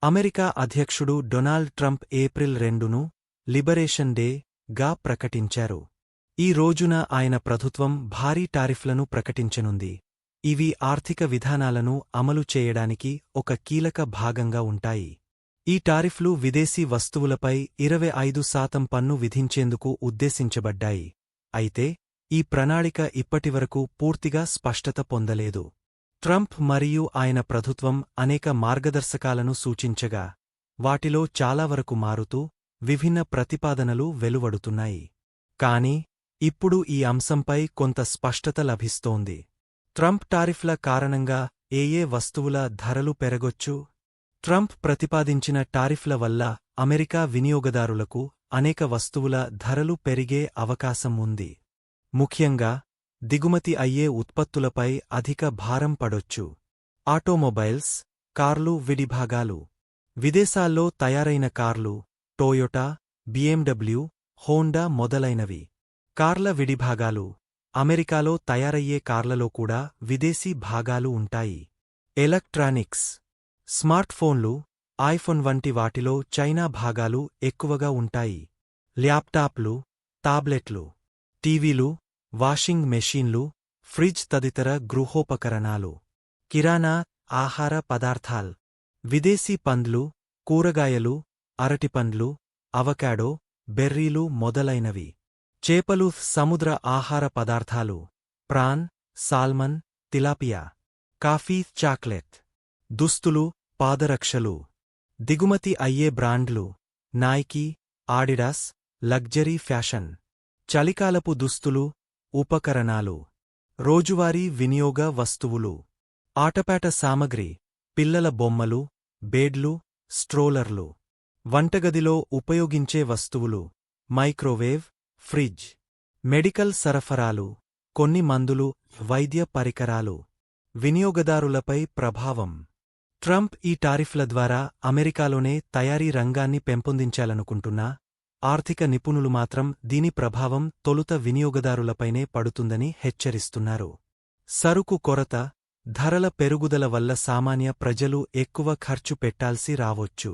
America అధ్యక్షుడు Donald Trump April 2ను liberation day గా ప్రకటించారు. ఈ రోజున ఆయన ప్రభుత్వం భారీ టారిఫ్లను ప్రకటించనుంది. ఇవి ఆర్థిక విధానాలను అమలు చేయడానికి ఒక కీలక భాగంగా ఉంటాయి. ఈ టారిఫ్లు విదేశీ వస్తువులపై 25% పన్ను విధించేందుకు ఉద్దేశించబడ్డాయి. అయితే ఈ ప్రణాళిక ఇప్పటివరకు పూర్తిగా స్పష్టత పొందలేదు. ట్రంప్ మరియు ఆయన ప్రభుత్వం అనేక మార్గదర్శకాలను సూచించగా, వాటిలో చాలావరకు మారుతూ విభిన్న ప్రతిపాదనలు వెలువడుతున్నాయి. కానీ ఇప్పుడు ఈ అంశంపై కొంత స్పష్టత లభిస్తోంది. ట్రంప్ టారిఫ్ల కారణంగా ఏ వస్తువుల ధరలు పెరగొచ్చు? ట్రంప్ ప్రతిపాదించిన టారిఫ్ల వల్ల అమెరికా వినియోగదారులకు అనేక వస్తువుల ధరలు పెరిగే అవకాశం ఉంది. ముఖ్యంగా దిగుమతి అయ్యే ఉత్పత్తులపై అధిక భారం పడొచ్చు. ఆటోమొబైల్స్, కార్లు విడిభాగాలు. విదేశాల్లో తయారైన కార్లు, టొయోటా, BMW, హోండా మొదలైనవి. కార్ల విడిభాగాలు. అమెరికాలో తయారయ్యే కార్లలో కూడా విదేశీ భాగాలు ఉంటాయి. ఎలక్ట్రానిక్స్. స్మార్ట్ఫోన్లు, ఐఫోన్ వంటి వాటిలో చైనా భాగాలు ఎక్కువగా ఉంటాయి. ల్యాప్టాప్లు, టాబ్లెట్లు, టీవీలు, వాషింగ్ మెషీన్లు, ఫ్రిడ్జ్ తదితర గృహోపకరణాలు. కిరాణా, ఆహార పదార్థాల్. విదేశీ పండ్లు, కూరగాయలు, అరటిపండ్లు, అవకాడో, బెర్రీలు మొదలైనవి. చేపలు, సముద్ర ఆహార పదార్థాలు, prawn, salmon, tilapia. Coffee, chocolate. దుస్తులు, పాదరక్షలు. దిగుమతి అయ్యే బ్రాండ్లు, నైకీ, ఆడిడాస్, లగ్జరీ ఫ్యాషన్. చలికాలపు దుస్తులు, ఉపకరణాలు. రోజువారీ వినియోగ వస్తువులు. ఆటపాట సామగ్రి, పిల్లల బొమ్మలు, బేడ్లు, స్ట్రోలర్లు. వంటగదిలో ఉపయోగించే వస్తువులు, మైక్రోవేవ్, ఫ్రిడ్జ్. మెడికల్ సరఫరాలు, కొన్ని మందులు, వైద్య పరికరాలు. వినియోగదారులపై ప్రభావం. ట్రంప్ ఈ టారిఫ్ల ద్వారా అమెరికాలోనే తయారీ రంగాన్ని పెంపొందించాలనుకుంటున్నా, ఆర్థిక నిపుణులు మాత్రం దీని ప్రభావం తొలుత వినియోగదారులపైనే పడుతుందని హెచ్చరిస్తున్నారు. సరుకు కొరత, ధరల పెరుగుదల వల్ల సామాన్య ప్రజలు ఎక్కువ ఖర్చు పెట్టాల్సి రావొచ్చు.